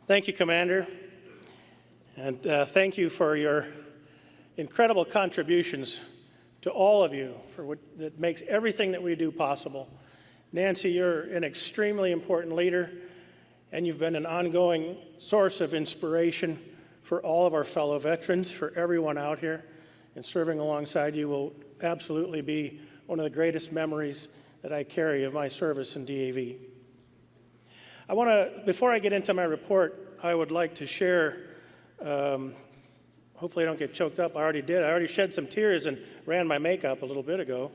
Thank you, Commander, and thank you for your incredible contributions to all of you for what that makes everything that we do possible. Nancy, you're an extremely important leader, and you've been an ongoing source of inspiration for all of our fellow veterans, for everyone out here, and serving alongside you will absolutely be one of the greatest memories that I carry of my service in DAV. Before I get into my report, I would like to share, hopefully I don't get choked up, I already did. I already shed some tears and ran my makeup a little bit ago.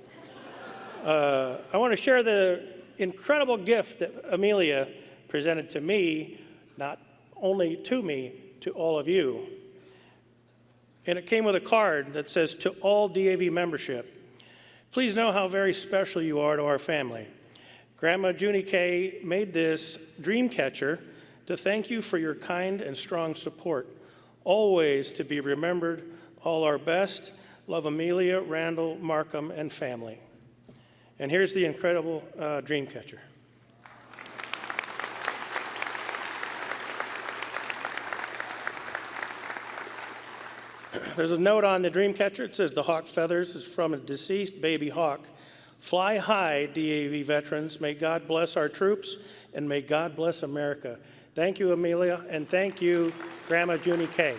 I want to share the incredible gift that Amelia presented to me, not only to me, to all of you. And it came with a card that says, "To all DAV membership, please know how very special you are to our family. Grandma Junie K made this dream catcher to thank you for your kind and strong support. Always to be remembered, all our best. Love, Amelia, Randall, Markham, and family." And here's the incredible dream catcher. There's a note on the dream catcher. It says, "The hawk feathers is from a deceased baby hawk. Fly high, DAV veterans. May God bless our troops, and may God bless America." Thank you, Amelia, and thank you, Grandma Junie K.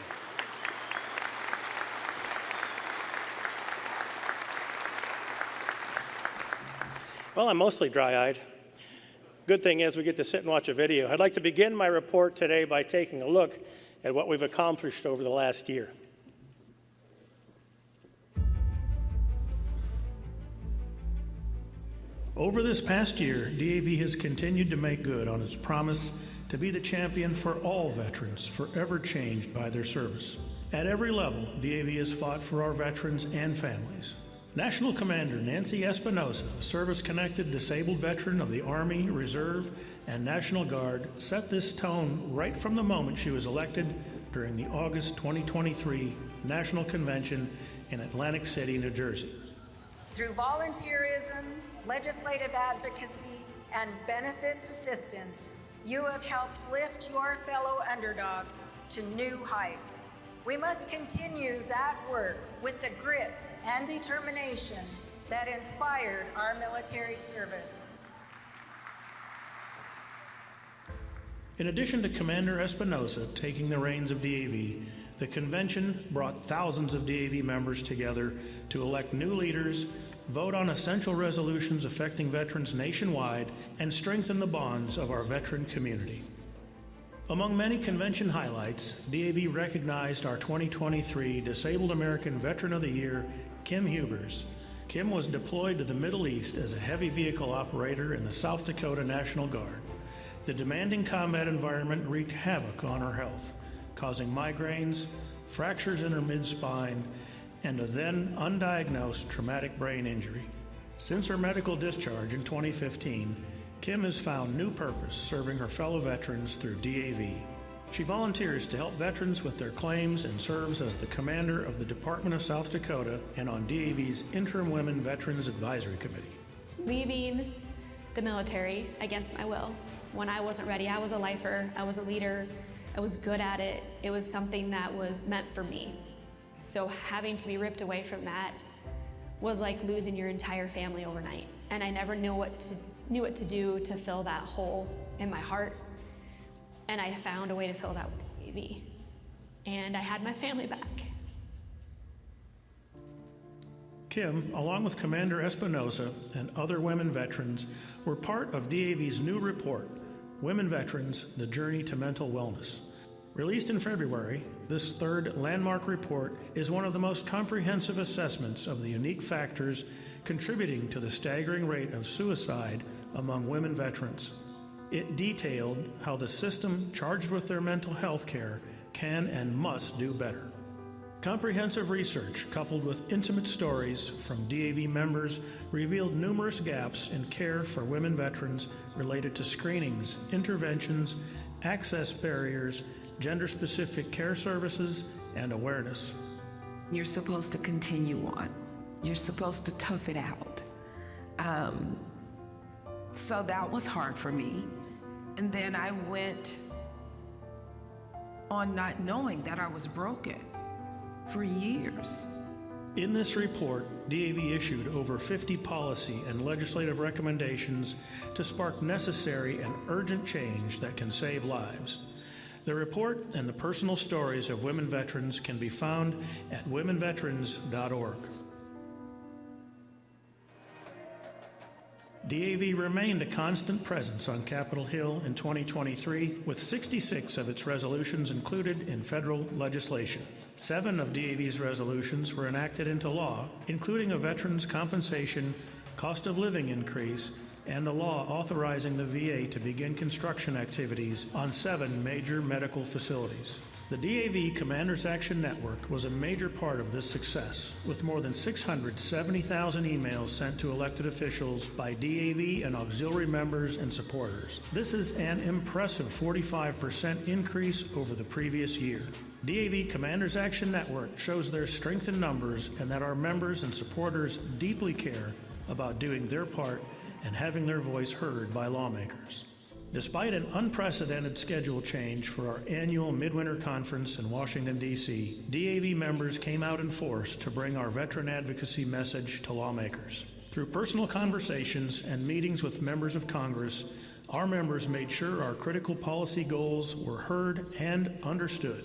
Well, I'm mostly dry-eyed. Good thing is we get to sit and watch a video. I'd like to begin my report today by taking a look at what we've accomplished over the last year. Over this past year, DAV has continued to make good on its promise to be the champion for all veterans forever changed by their service. At every level, DAV has fought for our veterans and families. National Commander Nancy Espinosa, a service-connected disabled veteran of the Army, Reserve, and National Guard, set this tone right from the moment she was elected during the August 2023 National Convention in Atlantic City, New Jersey. Through volunteerism, legislative advocacy, and benefits assistance, you have helped lift your fellow underdogs to new heights. We must continue that work with the grit and determination that inspired our military service. In addition to Commander Espinosa taking the reins of DAV, the convention brought thousands of DAV members together to elect new leaders, vote on essential resolutions affecting veterans nationwide, and strengthen the bonds of our veteran community. Among many convention highlights, DAV recognized our 2023 Disabled American Veteran of the Year, Kim Hubers. Kim was deployed to the Middle East as a heavy vehicle operator in the South Dakota National Guard. The demanding combat environment wreaked havoc on her health, causing migraines, fractures in her mid-spine, and a then undiagnosed traumatic brain injury. Since her medical discharge in 2015, Kim has found new purpose serving her fellow veterans through DAV. She volunteers to help veterans with their claims and serves as the commander of the Department of South Dakota and on DAV's Interim Women Veterans Advisory Committee. Leaving the military against my will. When I wasn't ready, I was a lifer, I was a leader, I was good at it. It was something that was meant for me. So having to be ripped away from that was like losing your entire family overnight. And I never knew what to do to fill that hole in my heart. And I found a way to fill that with DAV. And I had my family back. Kim, along with Commander Espinosa and other women veterans, were part of DAV's new report, Women Veterans, The Journey to Mental Wellness. Released in February, this third landmark report is one of the most comprehensive assessments of the unique factors contributing to the staggering rate of suicide among women veterans. It detailed how the system charged with their mental health care can and must do better. Comprehensive research coupled with intimate stories from DAV members revealed numerous gaps in care for women veterans related to screenings, interventions, access barriers, gender-specific care services, and awareness. You're supposed to continue on. You're supposed to tough it out. So that was hard for me. And then I went on not knowing that I was broken for years. In this report, DAV issued over 50 policy and legislative recommendations to spark necessary and urgent change that can save lives. The report and the personal stories of women veterans can be found at womenveterans.org. DAV remained a constant presence on Capitol Hill in 2023, with 66 of its resolutions included in federal legislation. 7 of DAV's resolutions were enacted into law, including a veterans' compensation, cost of living increase, and a law authorizing the VA to begin construction activities on 7 major medical facilities. The DAV Commanders Action Network was a major part of this success, with more than 670,000 emails sent to elected officials by DAV and auxiliary members and supporters. This is an impressive 45% increase over the previous year. DAV Commanders Action Network shows their strength in numbers and that our members and supporters deeply care about doing their part and having their voice heard by lawmakers. Despite an unprecedented schedule change for our annual Midwinter Conference in Washington, D.C., DAV members came out in force to bring our veteran advocacy message to lawmakers. Through personal conversations and meetings with members of Congress, our members made sure our critical policy goals were heard and understood.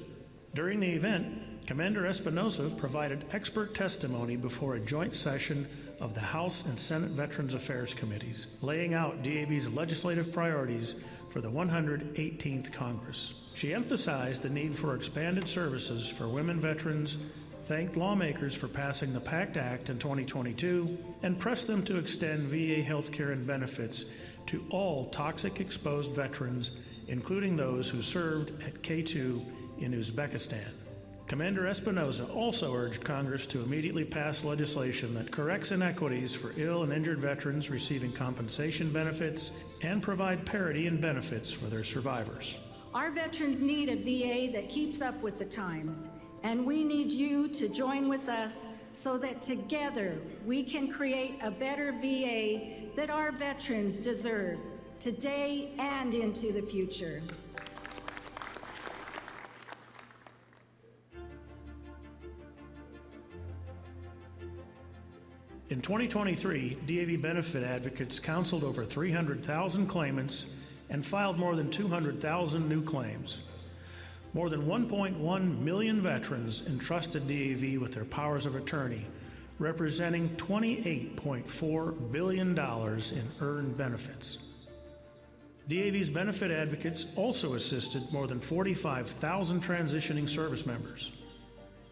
During the event, Commander Espinosa provided expert testimony before a joint session of the House and Senate Veterans Affairs Committees, laying out DAV's legislative priorities for the 118th Congress. She emphasized the need for expanded services for women veterans, thanked lawmakers for passing the PACT Act in 2022, and pressed them to extend VA health care and benefits to all toxic exposed veterans, including those who served at K2 in Uzbekistan. Commander Espinosa also urged Congress to immediately pass legislation that corrects inequities for ill and injured veterans receiving compensation benefits and provide parity in benefits for their survivors. Our veterans need a VA that keeps up with the times, and we need you to join with us so that together we can create a better VA that our veterans deserve today and into the future. In 2023, DAV benefit advocates counseled over 300,000 claimants and filed more than 200,000 new claims. More than 1.1 million veterans entrusted DAV with their powers of attorney, representing $28.4 billion in earned benefits. DAV's benefit advocates also assisted more than 45,000 transitioning service members.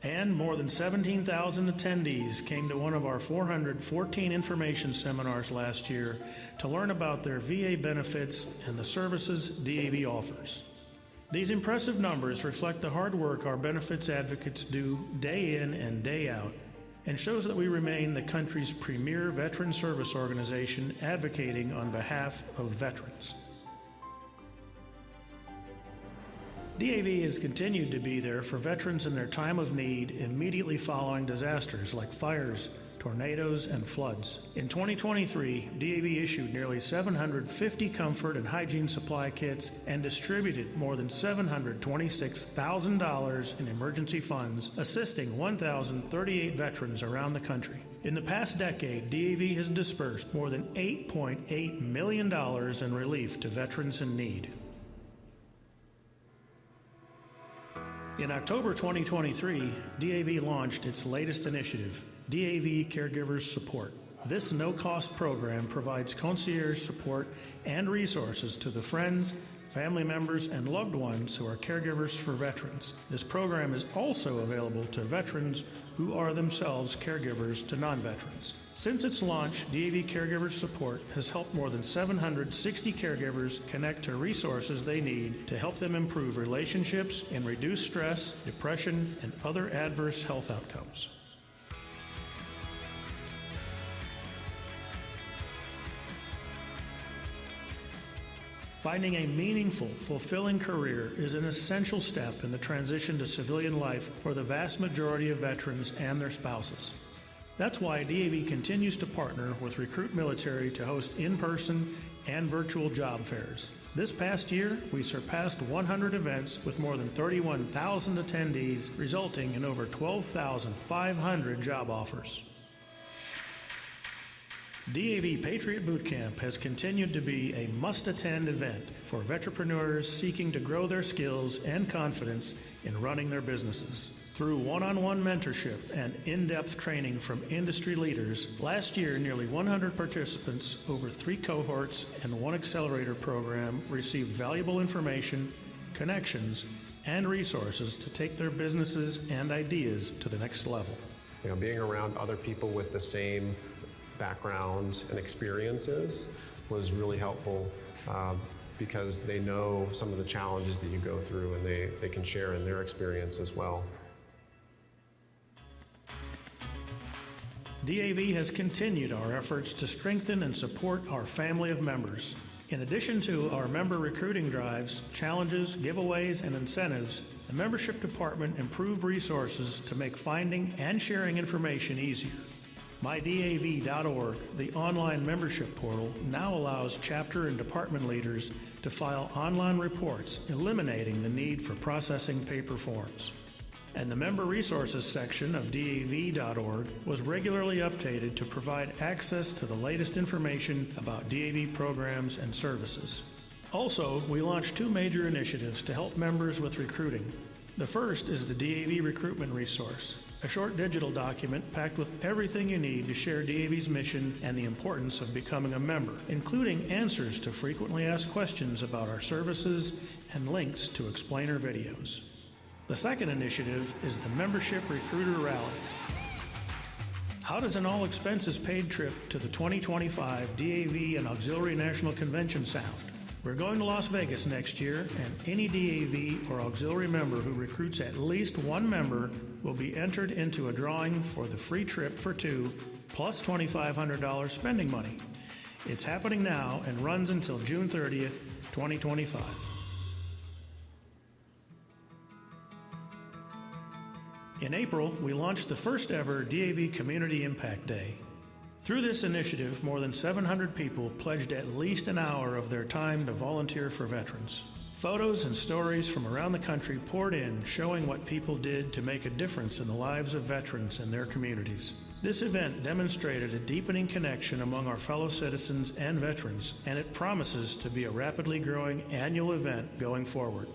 And more than 17,000 attendees came to one of our 414 information seminars last year to learn about their VA benefits and the services DAV offers. These impressive numbers reflect the hard work our benefits advocates do day in and day out, and shows that we remain the country's premier veteran service organization advocating on behalf of veterans. DAV has continued to be there for veterans in their time of need immediately following disasters like fires, tornadoes, and floods. In 2023, DAV issued nearly 750 comfort and hygiene supply kits and distributed more than $726,000 in emergency funds, assisting 1,038 veterans around the country. In the past decade, DAV has dispersed more than $8.8 million in relief to veterans in need. In October 2023, DAV launched its latest initiative, DAV Caregivers Support. This no-cost program provides concierge support and resources to the friends, family members, and loved ones who are caregivers for veterans. This program is also available to veterans who are themselves caregivers to non-veterans. Since its launch, DAV Caregivers Support has helped more than 760 caregivers connect to resources they need to help them improve relationships and reduce stress, depression, and other adverse health outcomes. Finding a meaningful, fulfilling career is an essential step in the transition to civilian life for the vast majority of veterans and their spouses. That's why DAV continues to partner with Recruit Military to host in-person and virtual job fairs. This past year, we surpassed 100 events with more than 31,000 attendees, resulting in over 12,500 job offers. DAV Patriot Boot Camp has continued to be a must-attend event for vetrepreneurs seeking to grow their skills and confidence in running their businesses. Through one-on-one mentorship and in-depth training from industry leaders, last year nearly 100 participants over 3 cohorts and 1 accelerator program received valuable information, connections, and resources to take their businesses and ideas to the next level. Being around other people with the same backgrounds and experiences was really helpful because they know some of the challenges that you go through, and they can share in their experience as well. DAV has continued our efforts to strengthen and support our family of members. In addition to our member recruiting drives, challenges, giveaways, and incentives, the membership department improved resources to make finding and sharing information easier. MyDAV.org, the online membership portal, now allows chapter and department leaders to file online reports, eliminating the need for processing paper forms. And the Member Resources section of DAV.org was regularly updated to provide access to the latest information about DAV programs and services. Also, we launched 2 major initiatives to help members with recruiting. The first is the DAV Recruitment Resource, a short digital document packed with everything you need to share DAV's mission and the importance of becoming a member, including answers to frequently asked questions about our services and links to explainer videos. The second initiative is the Membership Recruiter Rally. How does an all-expenses-paid trip to the 2025 DAV and Auxiliary National Convention sound? We're going to Las Vegas next year, and any DAV or auxiliary member who recruits at least 1 member will be entered into a drawing for the free trip for 2, plus $2,500 spending money. It's happening now and runs until June 30th, 2025. In April, we launched the first ever DAV Community Impact Day. Through this initiative, more than 700 people pledged at least an hour of their time to volunteer for veterans. Photos and stories from around the country poured in, showing what people did to make a difference in the lives of veterans and their communities. This event demonstrated a deepening connection among our fellow citizens and veterans, and it promises to be a rapidly growing annual event going forward.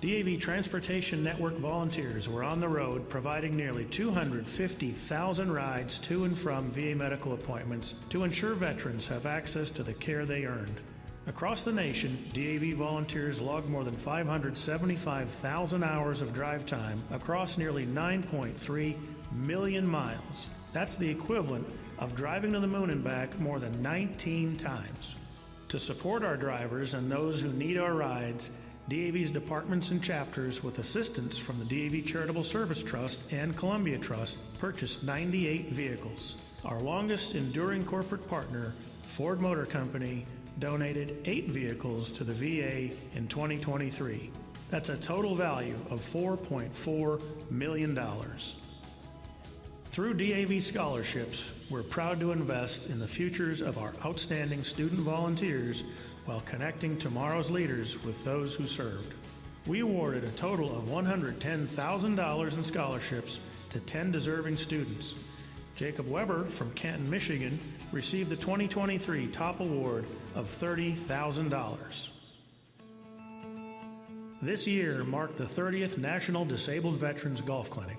DAV Transportation Network volunteers were on the road providing nearly 250,000 rides to and from VA medical appointments to ensure veterans have access to the care they earned. Across the nation, DAV volunteers logged more than 575,000 hours of drive time across nearly 9.3 million miles. That's the equivalent of driving to the moon and back more than 19 times. To support our drivers and those who need our rides, DAV's departments and chapters, with assistance from the DAV Charitable Service Trust and Columbia Trust, purchased 98 vehicles. Our longest enduring corporate partner, Ford Motor Company, donated 8 vehicles to the VA in 2023. That's a total value of $4.4 million. Through DAV scholarships, we're proud to invest in the futures of our outstanding student volunteers while connecting tomorrow's leaders with those who served. We awarded a total of $110,000 in scholarships to 10 deserving students. Jacob Weber from Canton, Michigan, received the 2023 top award of $30,000. This year marked the 30th National Disabled Veterans Golf Clinic.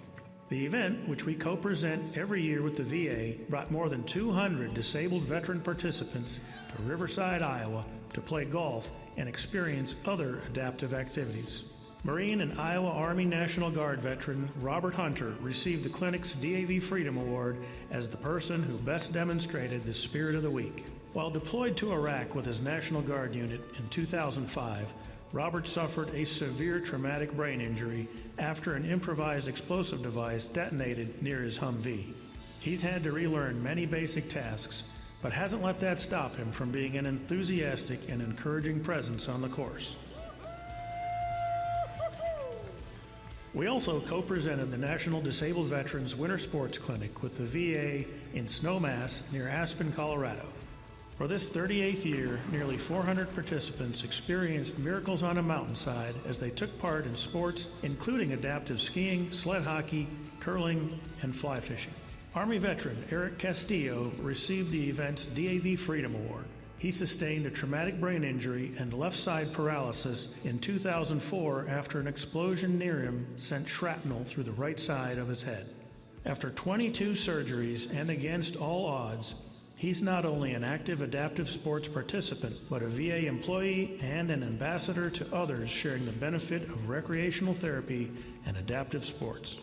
The event, which we co-present every year with the VA, brought more than 200 disabled veteran participants to Riverside, Iowa, to play golf and experience other adaptive activities. Marine and Iowa Army National Guard veteran Robert Hunter received the clinic's DAV Freedom Award as the person who best demonstrated the spirit of the week. While deployed to Iraq with his National Guard unit in 2005, Robert suffered a severe traumatic brain injury after an improvised explosive device detonated near his Humvee. He's had to relearn many basic tasks, but hasn't let that stop him from being an enthusiastic and encouraging presence on the course. We also co-presented the National Disabled Veterans Winter Sports Clinic with the VA in Snowmass near Aspen, Colorado. For this 38th year, nearly 400 participants experienced miracles on a mountainside as they took part in sports including adaptive skiing, sled hockey, curling, and fly fishing. Army veteran Eric Castillo received the event's DAV Freedom Award. He sustained a traumatic brain injury and left side paralysis in 2004 after an explosion near him sent shrapnel through the right side of his head. After 22 surgeries and against all odds, he's not only an active adaptive sports participant, but a VA employee and an ambassador to others sharing the benefit of recreational therapy and adaptive sports.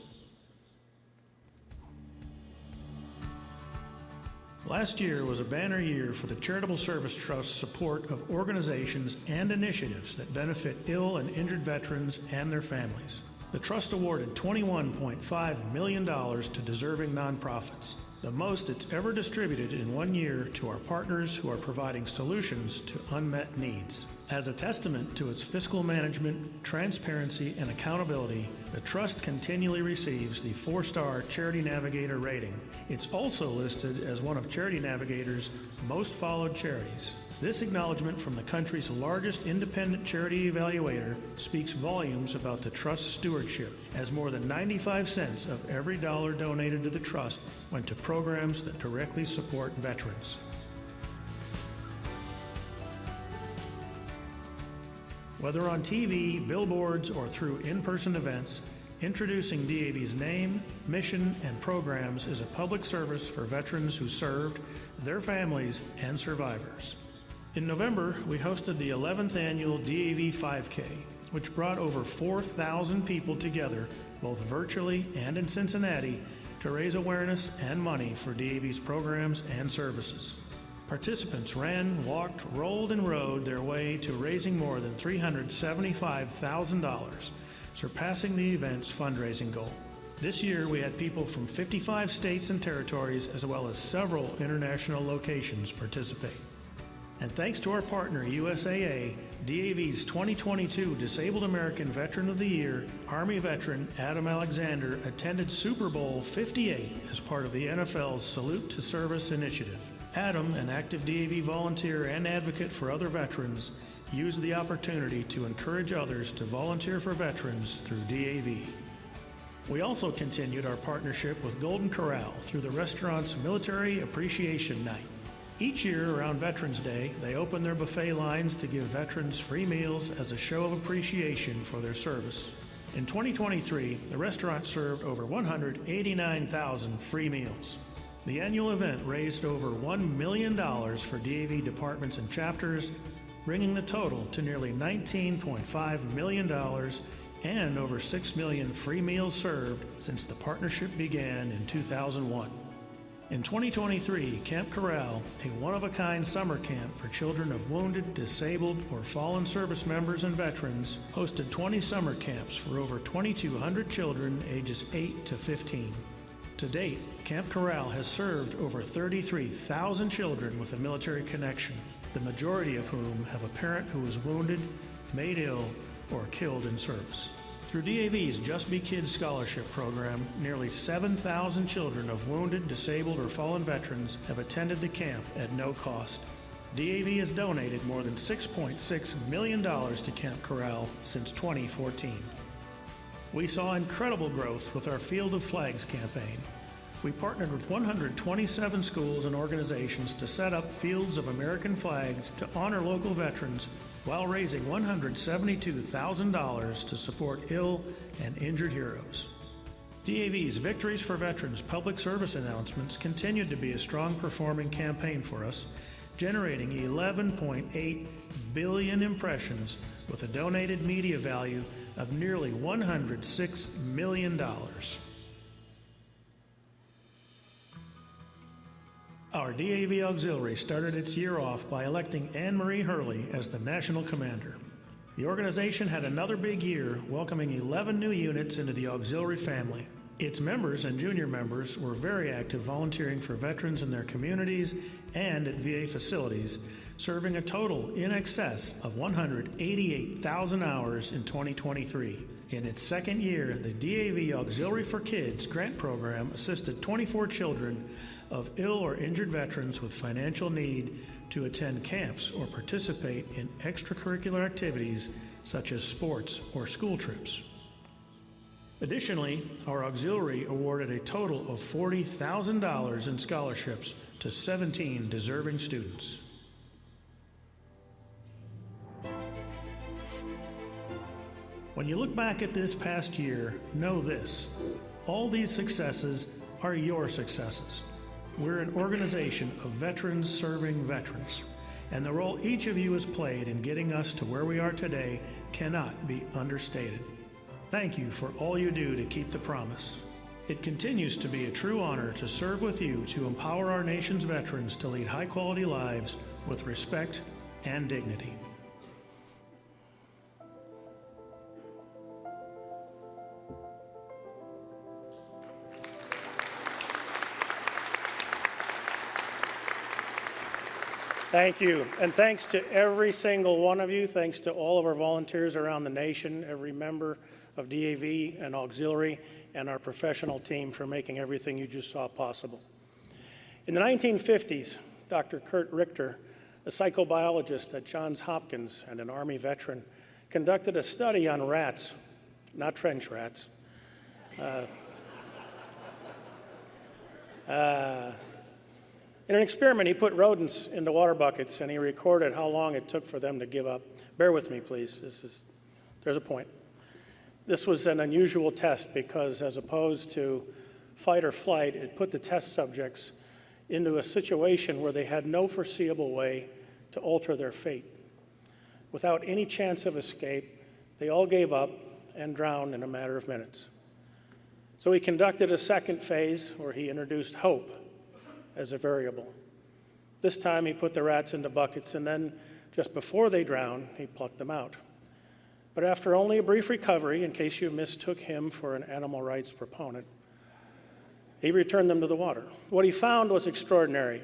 Last year was a banner year for the Charitable Service Trust's support of organizations and initiatives that benefit ill and injured veterans and their families. The Trust awarded $21.5 million to deserving nonprofits, the most it's ever distributed in one year to our partners who are providing solutions to unmet needs. As a testament to its fiscal management, transparency, and accountability, the Trust continually receives the 4-star Charity Navigator rating. It's also listed as one of Charity Navigator's most followed charities. This acknowledgement from the country's largest independent charity evaluator speaks volumes about the Trust's stewardship, as more than 95 cents of every dollar donated to the Trust went to programs that directly support veterans. Whether on TV, billboards, or through in-person events, introducing DAV's name, mission, and programs is a public service for veterans who served, their families, and survivors. In November, we hosted the 11th annual DAV 5K, which brought over 4,000 people together, both virtually and in Cincinnati, to raise awareness and money for DAV's programs and services. Participants ran, walked, rolled, and rode their way to raising more than $375,000, surpassing the event's fundraising goal. This year, we had people from 55 states and territories, as well as several international locations, participate. And thanks to our partner, USAA, DAV's 2022 Disabled American Veteran of the Year, Army veteran Adam Alexander attended Super Bowl 58 as part of the NFL's Salute to Service initiative. Adam, an active DAV volunteer and advocate for other veterans, used the opportunity to encourage others to volunteer for veterans through DAV. We also continued our partnership with Golden Corral through the restaurant's Military Appreciation Night. Each year around Veterans Day, they open their buffet lines to give veterans free meals as a show of appreciation for their service. In 2023, the restaurant served over 189,000 free meals. The annual event raised over $1 million for DAV departments and chapters, bringing the total to nearly $19.5 million and over 6 million free meals served since the partnership began in 2001. In 2023, Camp Corral, a one-of-a-kind summer camp for children of wounded, disabled, or fallen service members and veterans, hosted 20 summer camps for over 2,200 children ages 8 to 15. To date, Camp Corral has served over 33,000 children with a military connection, the majority of whom have a parent who was wounded, made ill, or killed in service. Through DAV's Just Be Kids scholarship program, nearly 7,000 children of wounded, disabled, or fallen veterans have attended the camp at no cost. DAV has donated more than $6.6 million to Camp Corral since 2014. We saw incredible growth with our Field of Flags campaign. We partnered with 127 schools and organizations to set up fields of American flags to honor local veterans while raising $172,000 to support ill and injured heroes. DAV's Victories for Veterans public service announcements continued to be a strong performing campaign for us, generating 11.8 billion impressions with a donated media value of nearly $106 million. Our DAV Auxiliary started its year off by electing Anne Marie Hurley as the National Commander. The organization had another big year, welcoming 11 new units into the Auxiliary family. Its members and junior members were very active volunteering for veterans in their communities and at VA facilities, serving a total in excess of 188,000 hours in 2023. In its second year, the DAV Auxiliary for Kids grant program assisted 24 children of ill or injured veterans with financial need to attend camps or participate in extracurricular activities such as sports or school trips. Additionally, our auxiliary awarded a total of $40,000 in scholarships to 17 deserving students. When you look back at this past year, know this: all these successes are your successes. We're an organization of veterans serving veterans, and the role each of you has played in getting us to where we are today cannot be understated. Thank you for all you do to keep the promise. It continues to be a true honor to serve with you to empower our nation's veterans to lead high-quality lives with respect and dignity. Thank you, and thanks to every single one of you. Thanks to all of our volunteers around the nation, every member of DAV and auxiliary, and our professional team for making everything you just saw possible. In the 1950s, Dr. Kurt Richter, a psychobiologist at Johns Hopkins and an Army veteran, conducted a study on rats, not trench rats. In an experiment, he put rodents into water buckets and he recorded how long it took for them to give up. Bear with me, please. There's a point. This was an unusual test because, as opposed to fight or flight, it put the test subjects into a situation where they had no foreseeable way to alter their fate. Without any chance of escape, they all gave up and drowned in a matter of minutes. So he conducted a second phase where he introduced hope as a variable. This time he put the rats into buckets, and then just before they drowned, he plucked them out. But after only a brief recovery, in case you mistook him for an animal rights proponent, he returned them to the water. What he found was extraordinary.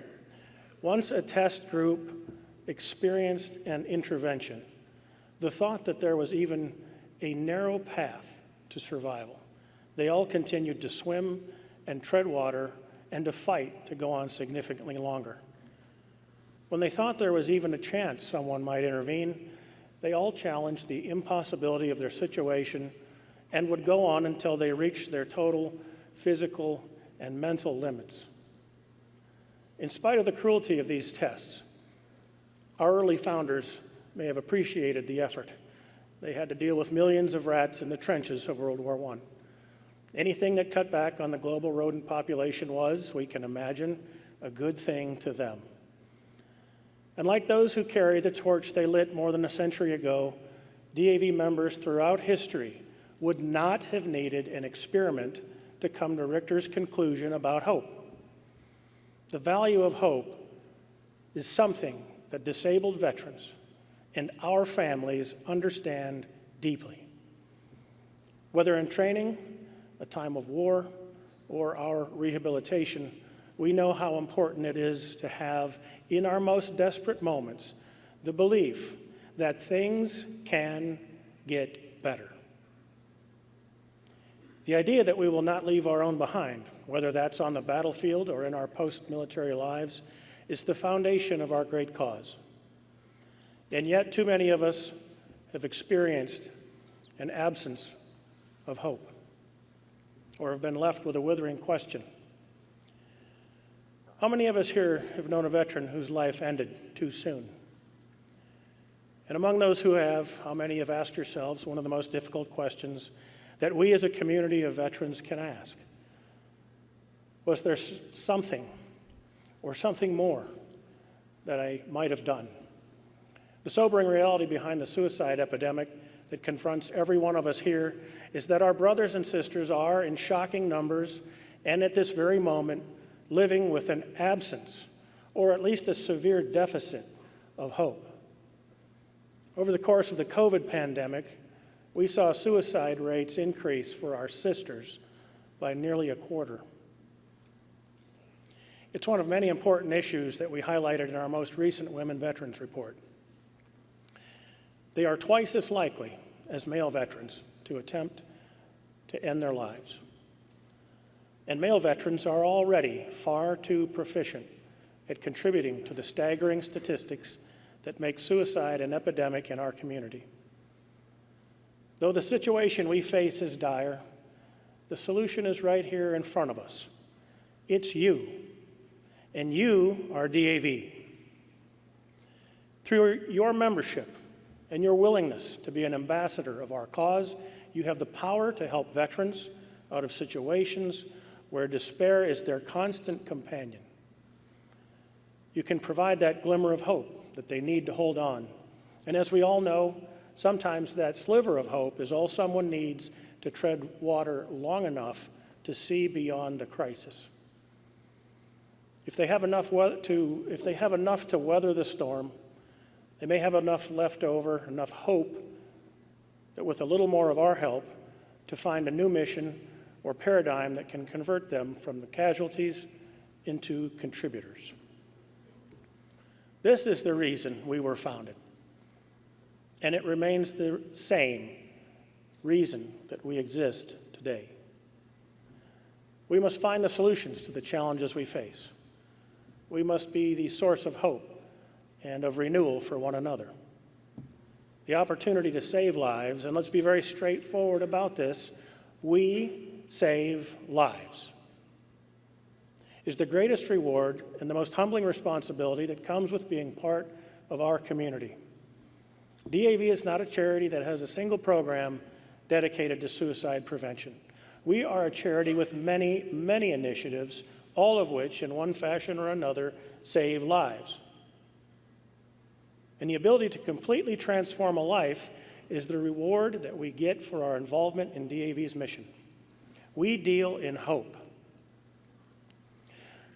Once a test group experienced an intervention, the thought that there was even a narrow path to survival, they all continued to swim and tread water and to fight to go on significantly longer. When they thought there was even a chance someone might intervene, they all challenged the impossibility of their situation and would go on until they reached their total physical and mental limits. In spite of the cruelty of these tests, our early founders may have appreciated the effort. They had to deal with millions of rats in the trenches of World War I. Anything that cut back on the global rodent population was, we can imagine, a good thing to them. And like those who carry the torch they lit more than a century ago, DAV members throughout history would not have needed an experiment to come to Richter's conclusion about hope. The value of hope is something that disabled veterans and our families understand deeply. Whether in training, a time of war, or our rehabilitation, we know how important it is to have, in our most desperate moments, the belief that things can get better. The idea that we will not leave our own behind, whether that's on the battlefield or in our post-military lives, is the foundation of our great cause. And yet, too many of us have experienced an absence of hope, or have been left with a withering question. How many of us here have known a veteran whose life ended too soon? And among those who have, how many have asked yourselves one of the most difficult questions that we as a community of veterans can ask? Was there something or something more that I might have done? The sobering reality behind the suicide epidemic that confronts every one of us here is that our brothers and sisters are, in shocking numbers, and at this very moment, living with an absence, or at least a severe deficit, of hope. Over the course of the COVID pandemic, we saw suicide rates increase for our sisters by nearly a quarter. It's one of many important issues that we highlighted in our most recent Women Veterans Report. They are twice as likely as male veterans to attempt to end their lives. And male veterans are already far too proficient at contributing to the staggering statistics that make suicide an epidemic in our community. Though the situation we face is dire, the solution is right here in front of us. It's you, and you are DAV. Through your membership and your willingness to be an ambassador of our cause, you have the power to help veterans out of situations where despair is their constant companion. You can provide that glimmer of hope that they need to hold on. And as we all know, sometimes that sliver of hope is all someone needs to tread water long enough to see beyond the crisis. If they have enough to weather the storm, they may have enough left over, enough hope, that with a little more of our help, to find a new mission or paradigm that can convert them from the casualties into contributors. This is the reason we were founded, and it remains the same reason that we exist today. We must find the solutions to the challenges we face. We must be the source of hope and of renewal for one another. The opportunity to save lives, and let's be very straightforward about this, we save lives, is the greatest reward and the most humbling responsibility that comes with being part of our community. DAV is not a charity that has a single program dedicated to suicide prevention. We are a charity with many, many initiatives, all of which, in one fashion or another, save lives. And the ability to completely transform a life is the reward that we get for our involvement in DAV's mission. We deal in hope.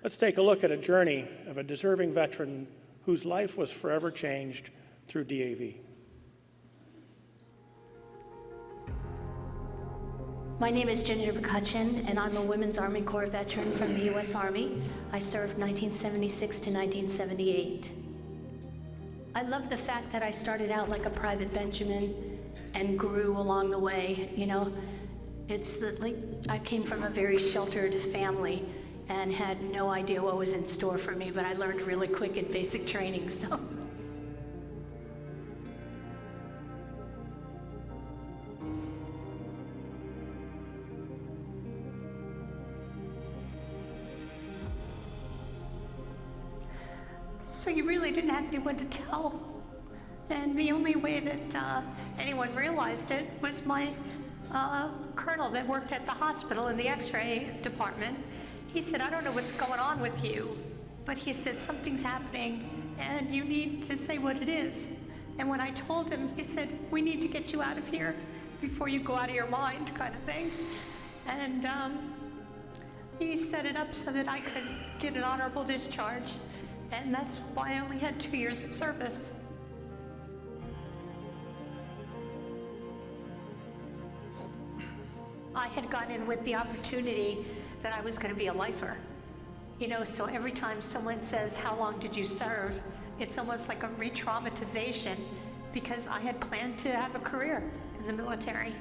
Let's take a look at a journey of a deserving veteran whose life was forever changed through DAV. My name is Ginger McCutcheon, and I'm a Women's Army Corps veteran from the U.S. Army. I served 1976 to 1978. I love the fact that I started out like a Private Benjamin and grew along the way. You know, I came from a very sheltered family and had no idea what was in store for me, but I learned really quick in basic training, so. So you really didn't have anyone to tell. And the only way that anyone realized it was my colonel that worked at the hospital in the x-ray department. He said, I don't know what's going on with you, but he said, something's happening and you need to say what it is. And when I told him, he said, we need to get you out of here before you go out of your mind, kind of thing. And he set it up so that I could get an honorable discharge. And that's why I only had 2 years of service. I had gone in with the opportunity that I was going to be a lifer. You know, so every time someone says, how long did you serve? It's almost like a re-traumatization because I had planned to have a career in the military.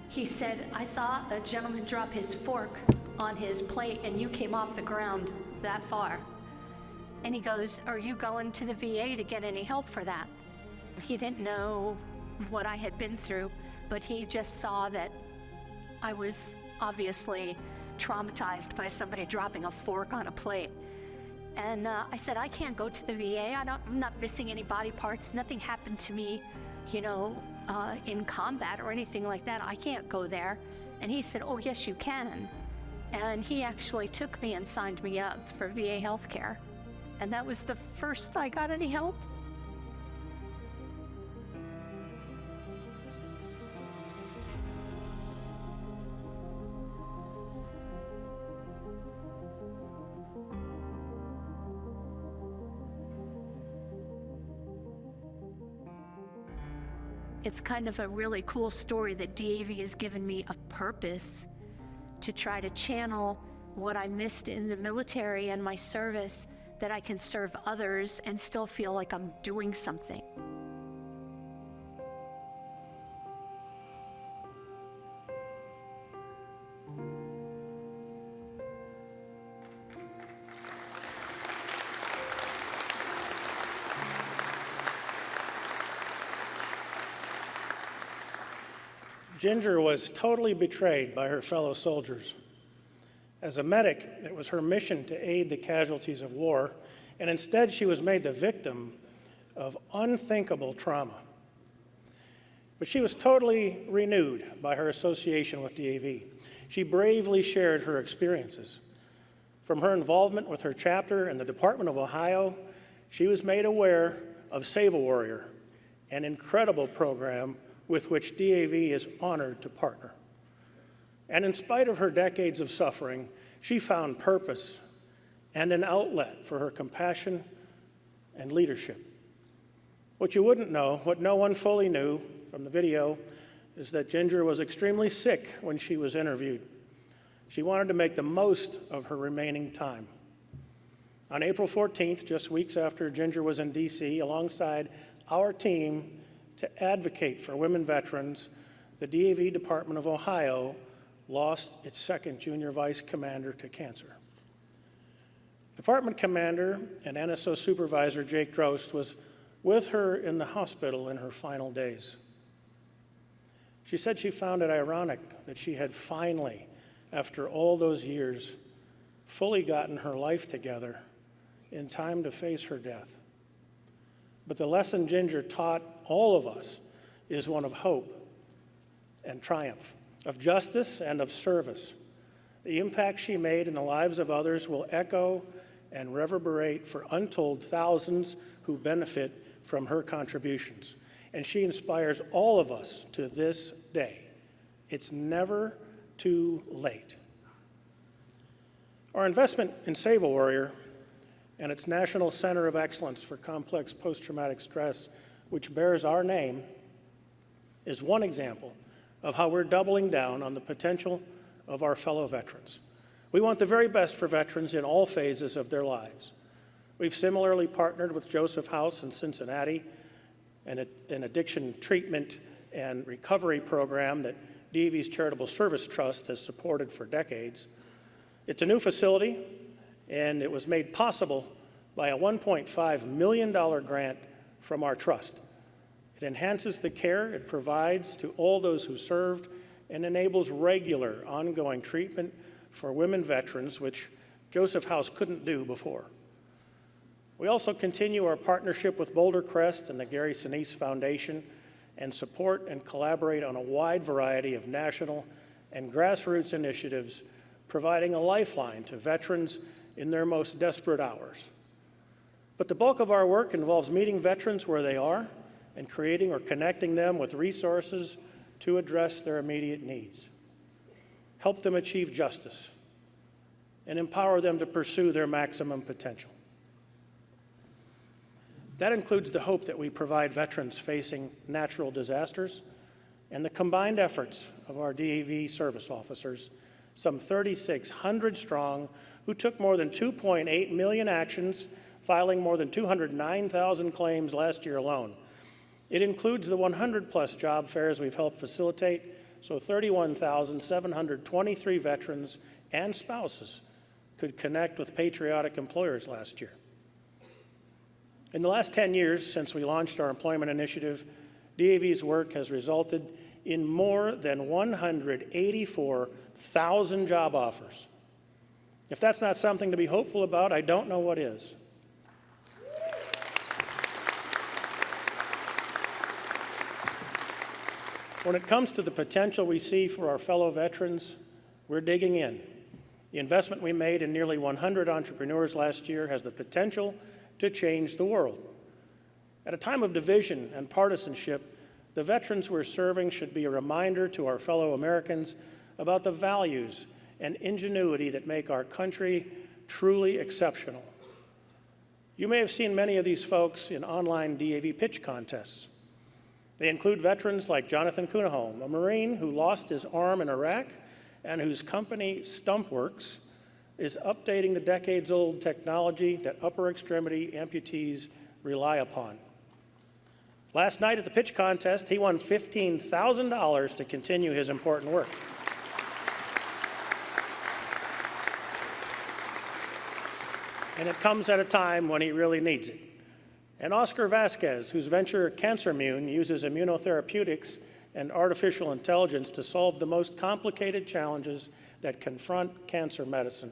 He said, I saw a gentleman drop his fork on his plate and you came off the ground that far. And he goes, are you going to the VA to get any help for that? He didn't know what I had been through, but he just saw that I was obviously traumatized by somebody dropping a fork on a plate. And I said, I can't go to the VA. I'm not missing any body parts. Nothing happened to me, you know, in combat or anything like that. I can't go there. And he said, oh, yes, you can. And he actually took me and signed me up for VA healthcare. And that was the first I got any help. it's kind of a really cool story that DAV has given me a purpose to try to channel what I missed in the military and my service, that I can serve others and still feel like I'm doing something. Ginger was totally betrayed by her fellow soldiers. As a medic, it was her mission to aid the casualties of war, and instead she was made the victim of unthinkable trauma. But she was totally renewed by her association with DAV. She bravely shared her experiences. From her involvement with her chapter in the Department of Ohio, she was made aware of Save a Warrior, an incredible program with which DAV is honored to partner. And in spite of her decades of suffering, she found purpose and an outlet for her compassion and leadership. What you wouldn't know, what no one fully knew from the video, is that Ginger was extremely sick when she was interviewed. She wanted to make the most of her remaining time. On April 14th, just weeks after Ginger was in DC, alongside our team to advocate for women veterans, the DAV Department of Ohio lost its second junior vice commander to cancer. Department commander and NSO supervisor Jake Drost was with her in the hospital in her final days. She said she found it ironic that she had finally, after all those years, fully gotten her life together in time to face her death. But the lesson Ginger taught all of us is one of hope and triumph, of justice and of service. The impact she made in the lives of others will echo and reverberate for untold thousands who benefit from her contributions. And she inspires all of us to this day. It's never too late. Our investment in Save a Warrior and its National Center of Excellence for Complex Post-Traumatic Stress, which bears our name, is one example of how we're doubling down on the potential of our fellow veterans. We want the very best for veterans in all phases of their lives. We've similarly partnered with Joseph House in Cincinnati, an addiction treatment and recovery program that DAV's Charitable Service Trust has supported for decades. It's a new facility, and it was made possible by a $1.5 million grant from our trust. It enhances the care it provides to all those who served and enables regular, ongoing treatment for women veterans, which Joseph House couldn't do before. We also continue our partnership with Boulder Crest and the Gary Sinise Foundation and support and collaborate on a wide variety of national and grassroots initiatives, providing a lifeline to veterans in their most desperate hours. But the bulk of our work involves meeting veterans where they are and creating or connecting them with resources to address their immediate needs, help them achieve justice, and empower them to pursue their maximum potential. That includes the hope that we provide veterans facing natural disasters and the combined efforts of our DAV service officers, some 3,600 strong, who took more than 2.8 million actions, filing more than 209,000 claims last year alone. It includes the 100-plus job fairs we've helped facilitate, so 31,723 veterans and spouses could connect with patriotic employers last year. In the last 10 years since we launched our employment initiative, DAV's work has resulted in more than 184,000 job offers. If that's not something to be hopeful about, I don't know what is. When it comes to the potential we see for our fellow veterans, we're digging in. The investment we made in nearly 100 entrepreneurs last year has the potential to change the world. At a time of division and partisanship, the veterans we're serving should be a reminder to our fellow Americans about the values and ingenuity that make our country truly exceptional. You may have seen many of these folks in online DAV pitch contests. They include veterans like Jonathan Kunaholm, a Marine who lost his arm in Iraq and whose company, Stumpworks, is updating the decades-old technology that upper extremity amputees rely upon. Last night at the pitch contest, he won $15,000 to continue his important work. And it comes at a time when he really needs it. And Oscar Vasquez, whose venture CancerMune uses immunotherapeutics and artificial intelligence to solve the most complicated challenges that confront cancer medicine.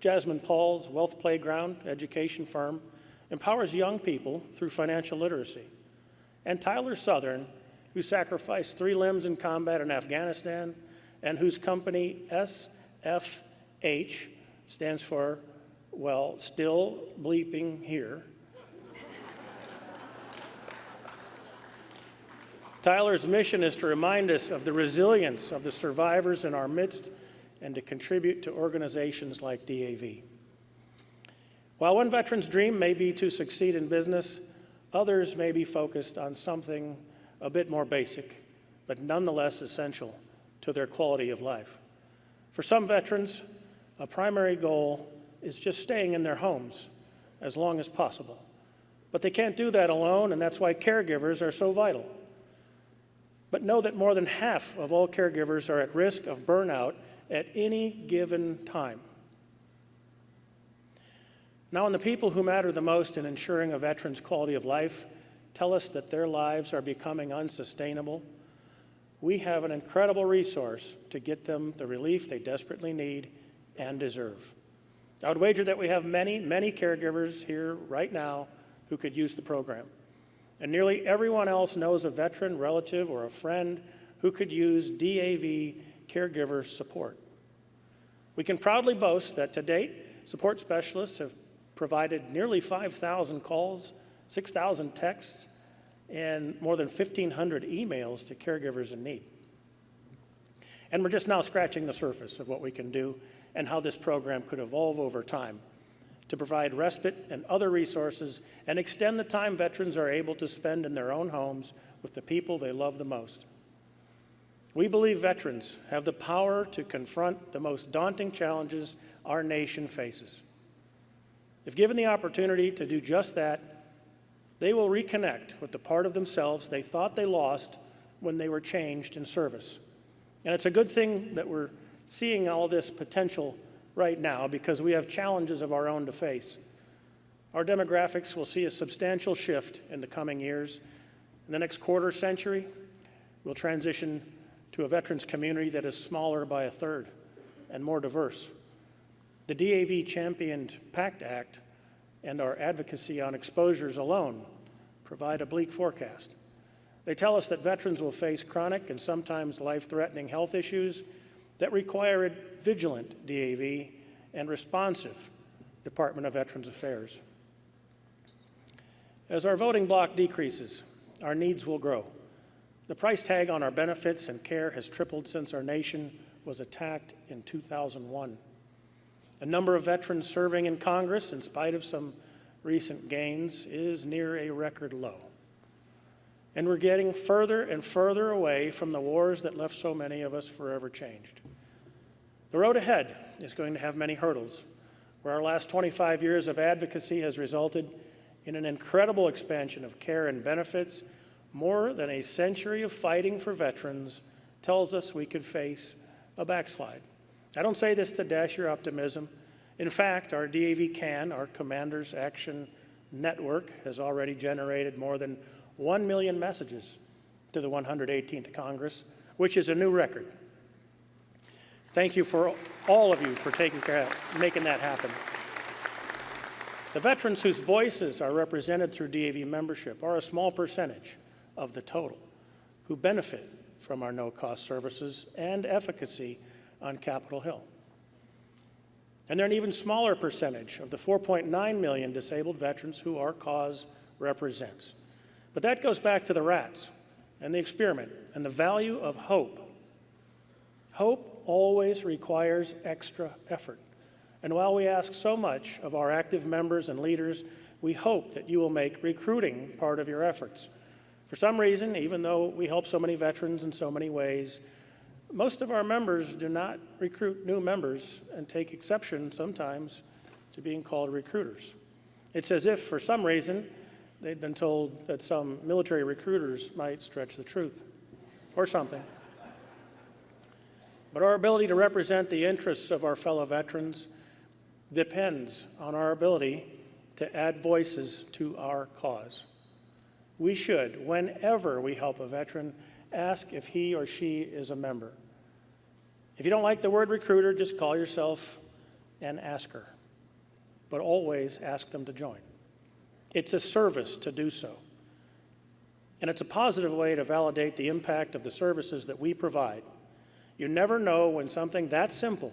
Jasmine Paul's Wealth Playground education firm empowers young people through financial literacy. And Tyler Southern, who sacrificed 3 limbs in combat in Afghanistan, and whose company SFH stands for, well, still bleeping here. Tyler's mission is to remind us of the resilience of the survivors in our midst and to contribute to organizations like DAV. While one veteran's dream may be to succeed in business, others may be focused on something a bit more basic, but nonetheless essential to their quality of life. For some veterans, a primary goal is just staying in their homes as long as possible. But they can't do that alone, and that's why caregivers are so vital. But know that more than half of all caregivers are at risk of burnout at any given time. Now, when the people who matter the most in ensuring a veteran's quality of life tell us that their lives are becoming unsustainable, we have an incredible resource to get them the relief they desperately need and deserve. I would wager that we have many, many caregivers here right now who could use the program. And nearly everyone else knows a veteran, relative, or a friend who could use DAV caregiver support. We can proudly boast that to date, support specialists have provided nearly 5,000 calls, 6,000 texts, and more than 1,500 emails to caregivers in need. And we're just now scratching the surface of what we can do and how this program could evolve over time to provide respite and other resources and extend the time veterans are able to spend in their own homes with the people they love the most. We believe veterans have the power to confront the most daunting challenges our nation faces. If given the opportunity to do just that, they will reconnect with the part of themselves they thought they lost when they were changed in service. And it's a good thing that we're seeing all this potential right now because we have challenges of our own to face. Our demographics will see a substantial shift in the coming years. In the next quarter century, we'll transition to a veterans community that is smaller by a third and more diverse. The DAV championed PACT Act and our advocacy on exposures alone provide a bleak forecast. They tell us that veterans will face chronic and sometimes life-threatening health issues that require a vigilant DAV and responsive Department of Veterans Affairs. As our voting bloc decreases, our needs will grow. The price tag on our benefits and care has tripled since our nation was attacked in 2001. The number of veterans serving in Congress, in spite of some recent gains, is near a record low. And we're getting further and further away from the wars that left so many of us forever changed. The road ahead is going to have many hurdles, where our last 25 years of advocacy has resulted in an incredible expansion of care and benefits. More than a century of fighting for veterans tells us we could face a backslide. I don't say this to dash your optimism. In fact, our DAV CAN, our Commanders Action Network, has already generated more than 1 million messages to the 118th Congress, which is a new record. Thank you for all of you for making that happen. The veterans whose voices are represented through DAV membership are a small percentage of the total who benefit from our no-cost services and efficacy on Capitol Hill. And they're an even smaller percentage of the 4.9 million disabled veterans who our cause represents. But that goes back to the rats and the experiment and the value of hope. Hope always requires extra effort. And while we ask so much of our active members and leaders, we hope that you will make recruiting part of your efforts. For some reason, even though we help so many veterans in so many ways, most of our members do not recruit new members and take exception sometimes to being called recruiters. It's as if, for some reason, they'd been told that some military recruiters might stretch the truth or something. But our ability to represent the interests of our fellow veterans depends on our ability to add voices to our cause. We should, whenever we help a veteran, ask if he or she is a member. If you don't like the word recruiter, just call yourself an asker, but always ask them to join. It's a service to do so. And it's a positive way to validate the impact of the services that we provide. You never know when something that simple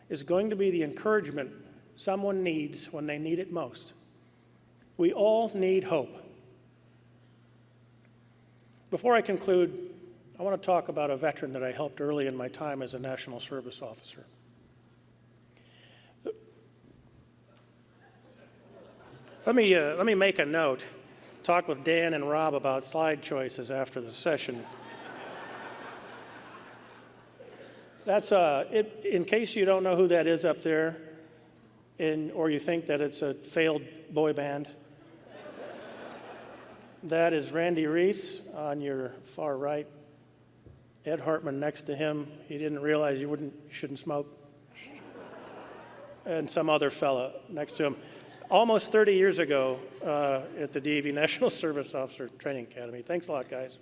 is going to be the encouragement someone needs when they need it most. We all need hope. Before I conclude, I want to talk about a veteran that I helped early in my time as a National Service Officer. Let me make a note, talk with Dan and Rob about slide choices after the session. That's in case you don't know who that is up there, or you think that it's a failed boy band. That is Randy Reese on your far right. Ed Hartman next to him. He didn't realize you shouldn't smoke. And some other fella next to him. Almost 30 years ago at the DAV National Service Officer Training Academy. Thanks a lot, guys.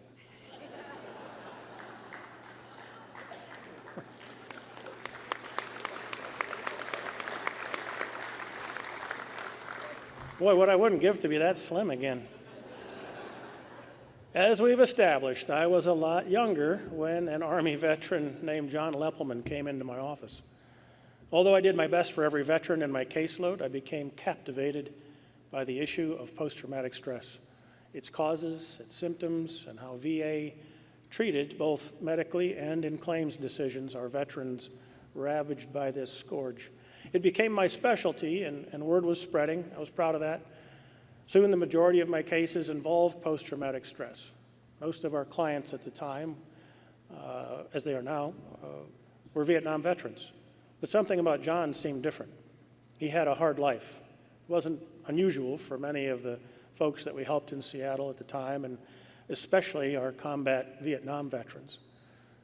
Boy, what I wouldn't give to be that slim again. As we've established, I was a lot younger when an Army veteran named John Leppelman came into my office. Although I did my best for every veteran in my caseload, I became captivated by the issue of post-traumatic stress, its causes, its symptoms, and how VA treated, both medically and in claims decisions, our veterans ravaged by this scourge. It became my specialty, and word was spreading. I was proud of that. Soon the majority of my cases involved post-traumatic stress. Most of our clients at the time, as they are now, were Vietnam veterans. But something about John seemed different. He had a hard life. It wasn't unusual for many of the folks that we helped in Seattle at the time, and especially our combat Vietnam veterans.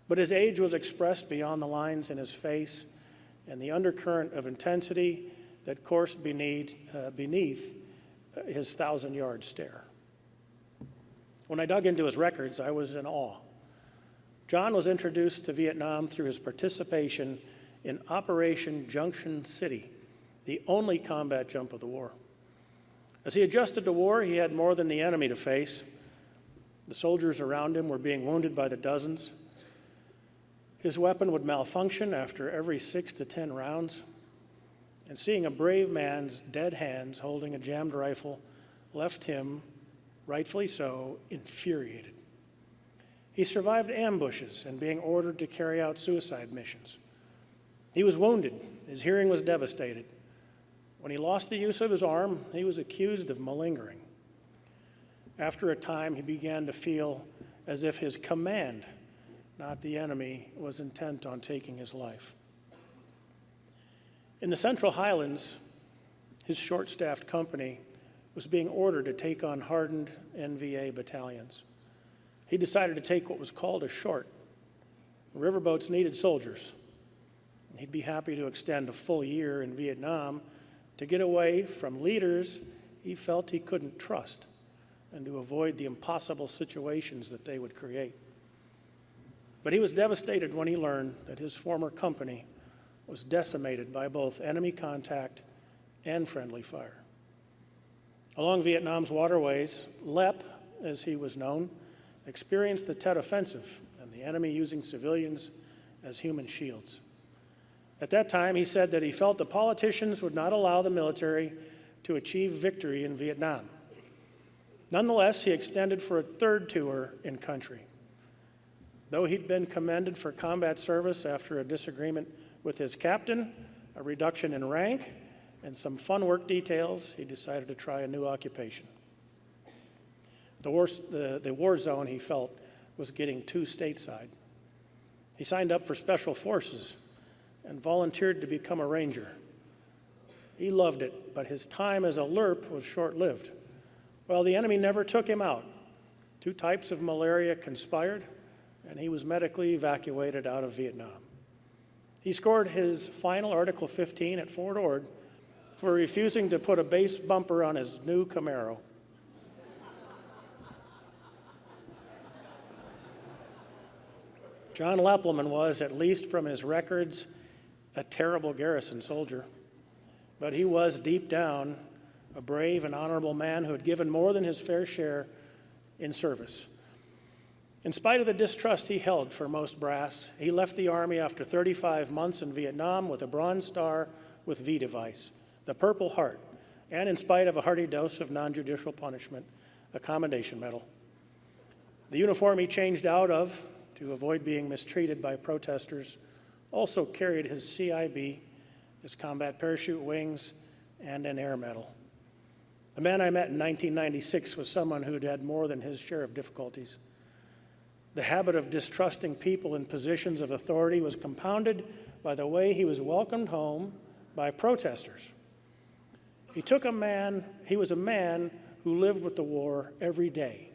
But his age was expressed beyond the lines in his face, and the undercurrent of intensity that coursed beneath his 1,000-yard stare. When I dug into his records, I was in awe. John was introduced to Vietnam through his participation in Operation Junction City, the only combat jump of the war. As he adjusted to war, he had more than the enemy to face. The soldiers around him were being wounded by the dozens. His weapon would malfunction after every 6 to 10 rounds. And seeing a brave man's dead hands holding a jammed rifle left him, rightfully so, infuriated. He survived ambushes and being ordered to carry out suicide missions. He was wounded. His hearing was devastated. When he lost the use of his arm, he was accused of malingering. After a time, he began to feel as if his command, not the enemy, was intent on taking his life. In the Central Highlands, his short-staffed company was being ordered to take on hardened NVA battalions. He decided to take what was called a short. Riverboats needed soldiers. He'd be happy to extend a full year in Vietnam to get away from leaders he felt he couldn't trust and to avoid the impossible situations that they would create. But he was devastated when he learned that his former company was decimated by both enemy contact and friendly fire. Along Vietnam's waterways, Lep, as he was known, experienced the Tet Offensive and the enemy using civilians as human shields. At that time, he said that he felt the politicians would not allow the military to achieve victory in Vietnam. Nonetheless, he extended for a third tour in country. Though he'd been commended for combat service after a disagreement with his captain, a reduction in rank, and some fun work details, he decided to try a new occupation. The war zone, he felt, was getting too stateside. He signed up for Special Forces and volunteered to become a Ranger. He loved it, but his time as a LERP was short-lived. Well, the enemy never took him out. 2 types of malaria conspired, and he was medically evacuated out of Vietnam. He scored his final Article 15 at Fort Ord for refusing to put a base bumper on his new Camaro. John Leppelman was, at least from his records, a terrible garrison soldier. But he was, deep down, a brave and honorable man who had given more than his fair share in service. In spite of the distrust he held for most brass, he left the Army after 35 months in Vietnam with a Bronze Star with V device, the Purple Heart, and in spite of a hearty dose of non-judicial punishment, a Commendation Medal. The uniform he changed out of to avoid being mistreated by protesters also carried his CIB, his combat parachute wings, and an air medal. The man I met in 1996 was someone who'd had more than his share of difficulties. The habit of distrusting people in positions of authority was compounded by the way he was welcomed home by protesters. He was a man who lived with the war every day.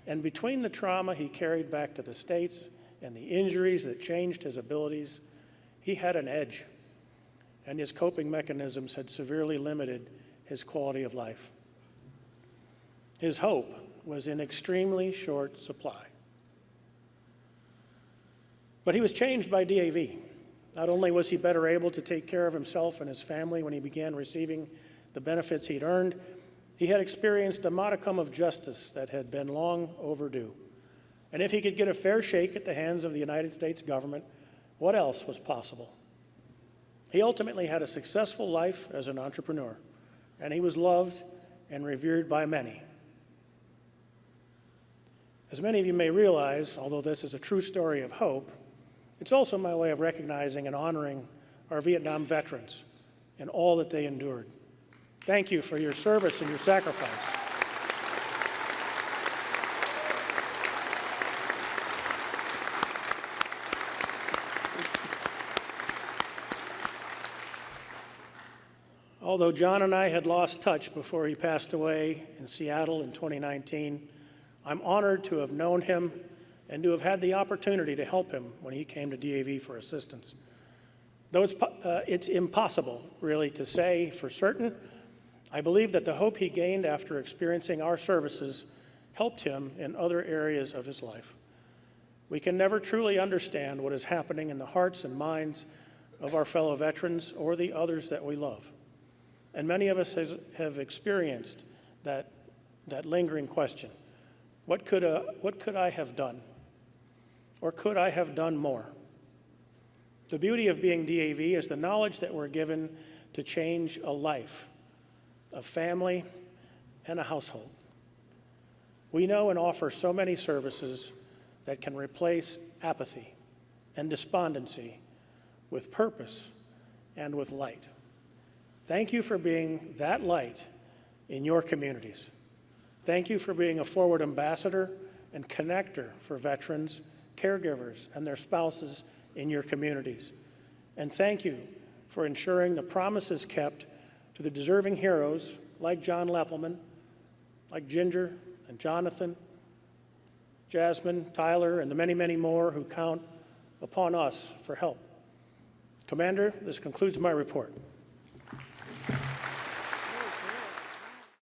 And between the trauma he carried back to the States and the injuries that changed his abilities, he had an edge, and his coping mechanisms had severely limited his quality of life. His hope was in extremely short supply. But he was changed by DAV. Not only was he better able to take care of himself and his family when he began receiving the benefits he'd earned, he had experienced a modicum of justice that had been long overdue. And if he could get a fair shake at the hands of the United States government, what else was possible? He ultimately had a successful life as an entrepreneur, and he was loved and revered by many. As many of you may realize, although this is a true story of hope, it's also my way of recognizing and honoring our Vietnam veterans and all that they endured. Thank you for your service and your sacrifice. Although John and I had lost touch before he passed away in Seattle in 2019, I'm honored to have known him and to have had the opportunity to help him when he came to DAV for assistance. Though it's impossible, really, to say for certain, I believe that the hope he gained after experiencing our services helped him in other areas of his life. We can never truly understand what is happening in the hearts and minds of our fellow veterans or the others that we love. And many of us have experienced that lingering question. What could I have done? Or could I have done more? The beauty of being DAV is the knowledge that we're given to change a life, a family, and a household. We know and offer so many services that can replace apathy and despondency with purpose and with light. Thank you for being that light in your communities. Thank you for being a forward ambassador and connector for veterans, caregivers, and their spouses in your communities. And thank you for ensuring the promises kept to the deserving heroes like John Leppelman, like Ginger and Jonathan, Jasmine, Tyler, and the many, many more who count upon us for help. Commander, this concludes my report.